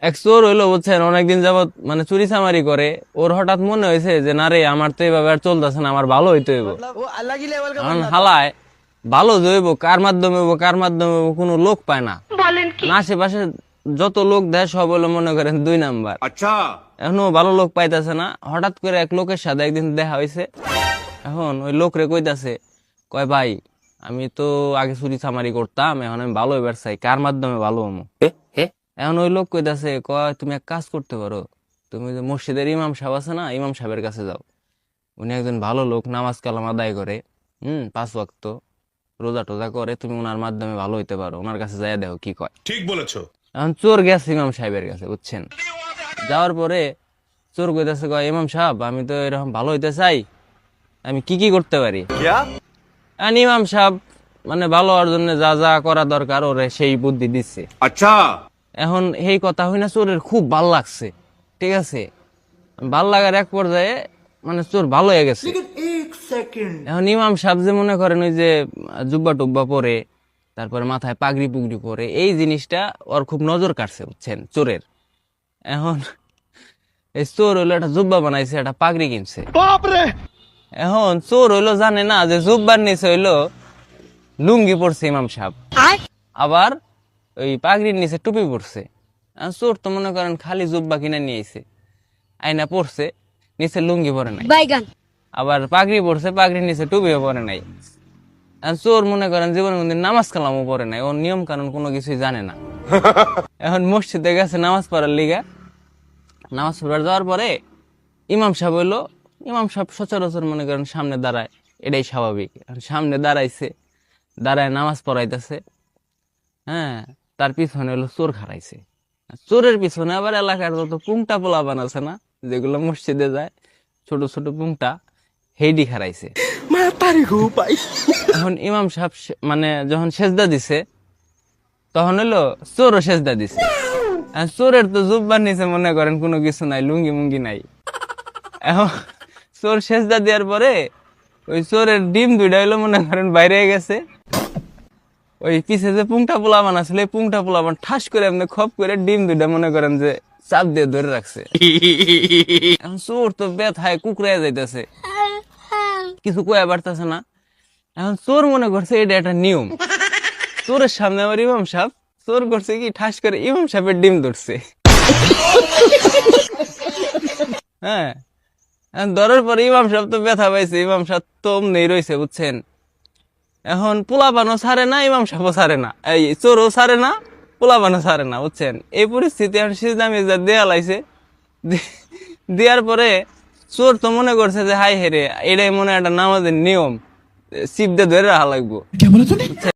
এক চোর হইলো বুঝছেন, অনেকদিন যাবত মানে চুরি চামারি করে। ওর হঠাৎ মনে হয়েছে যে না রে, আমার তো এইভাবে আর চলতেছে না, আমার ভালো হইতে হইব। वो अलग ही लेवल का কারণ बंदा था। হালায় ভালো জৈব কার মাধ্যমে হইব, কার মাধ্যমে হইব, কোনো লোক পায় না। আশেপাশে যত লোক দেয় সব হলো মনে করেন 2 নাম্বার। अच्छा এখনো ভালো লোক পাইতেছে না। হঠাৎ করে এক লোকের সাথে একদিন দেখা হয়েছে। এখন ওই লোক রে কইতাছে, কয় ভাই আমি তো আগে চুরি চামারি করতাম, এখন আমি ভালো হইবার চাই, কার মাধ্যমে ভালো হমু? এখন ওই লোক কইতাছে, কয় তুমি এক কাজ করতে পারো, তুমি যে মসজিদের ইমাম সাহেব আছে না, ইমাম সাহেবের কাছে যাও। উনি একজন ভালো লোক, নামাজ কালাম আদায় করে, 5 ওয়াক্ত রোজা টোজা করে, তুমি ওনার মাধ্যমে ভালো হইতে পারো, ওনার কাছে যাইয়া দেখো কি কয়। ठीक बोलेছো এখন চোর গেছে ইমাম সাহেবের কাছে, বুঝছেন। যাওয়ার পরে চোর কইতাছে, কয় ইমাম সাহেব আমি তো এরকম ভালো হইতে চাই, আমি কি কি করতে পারি? क्या এখন ইমাম সাহেব মানে ভালো হওয়ার জন্য যা যা করা দরকার ওরে সেই বুদ্ধি দিচ্ছে। अच्छा এখন এই কথা হই না, চোরের খুব ভাল লাগছে, ঠিক আছে। ভাল লাগার এক পর্যায়ে মানে চোর ভালো হয়ে গেছে। এখন ইমাম সাহেব যে মনে করেন ওই যে জুব্বা টুব্বা পরে, তারপরে মাথায় পাগড়ি পুগড়ি পরে, এই জিনিসটা ওর খুব নজর কাটছে, বুঝছেন, চোরের। এখন এই চোর হইলো একটা জুব্বা বানাইছে, একটা পাগড়ি কিনছে। এখন চোর হইলো জানে না যে জুব্বার নিচে হইলো লুঙ্গি পরছে ইমাম সাহেব, আবার ওই পাগড়ির নিচে টুপি পরছে। এখন চোর তো মনে করেন খালি জুব্বা কিনে নিয়ে আইছে, আইনা পরছে, নিচে লুঙ্গি পরে নাই, বাইগান আবার পাগড়ি পরছে, পাগড়ির নিচে টুপিও পরে নাই। এখন চোর মনে করেন জীবনের মধ্যে নামাজ কালামও পরে নাই, ওর নিয়ম কানুন কোনো কিছুই জানে না। এখন মসজিদে গেছে নামাজ পড়ার লিগা। নামাজ পড়ার যাওয়ার পরে ইমাম সাহেব হইলো, ইমাম সাহেব সচরাচর মনে করেন সামনে দাঁড়ায়, এটাই স্বাভাবিক। এখন সামনে দাঁড়াইছে, দাঁড়ায় নামাজ পড়াইতেছে। হ্যাঁ, তার পিছনে হলো চোর খাড়াইছে। চোরের পিছনে আবার এলাকার যত পুংটা পোলাপান আছে না, যেগুলো মসজিদে যায়, ছোট ছোট পুংটা, হেডি খাড়াইছে। এখন ইমাম সাহেব মানে যখন সেজদা দিছে, তখন হলো চোরও সেজদা দিছে। আর চোরের তো জুব্বার নিচে মনে করেন কোনো কিছু নাই, লুঙ্গি মুঙ্গি নাই। এখন চোর সেজদা দেওয়ার পরে ওই চোরের ডিম 2টা হইলো মনে করেন বাইরে গেছে। ওই পিছে যে পুংটা পোলাবান আসলে পুংটা পোলাবান ঠাস করে এমনি খপ করে ডিম 2টা মনে করেন যে চাপ দিয়ে ধরে রাখছে। এখন চোর তো ব্যথায় কুকড়ায় যাইতেছে, কিছু কয়া পারতেছে না। এখন চোর মনে করছে এটা একটা নিয়ম। চোরের সামনে আবার ইমাম সাহেব, চোর করছে কি ঠাস করে ইমাম সাহেবের ডিম ধরছে। হ্যাঁ, এখন ধরার পরে ইমাম সাহেব তো ব্যথা পাইছে, ইমাম সাহেব তো অমনি রয়েছে, বুঝছেন। এখন পোলাপানও ছাড়ে না, ইমাম সাহেবও ছাড়ে না, এই চোরও ছাড়ে না, পোলাপানও ছাড়ে না, বুঝছেন। এই পরিস্থিতি এখন সিজদা মিজদা দেয়া লাইছে। দেওয়ার পরে চোর তো মনে করছে যে হাই হেরে, এটাই মনে একটা নামাজের নিয়ম, সিপ দিয়ে ধরে রাখা লাগবো, বুঝছেন।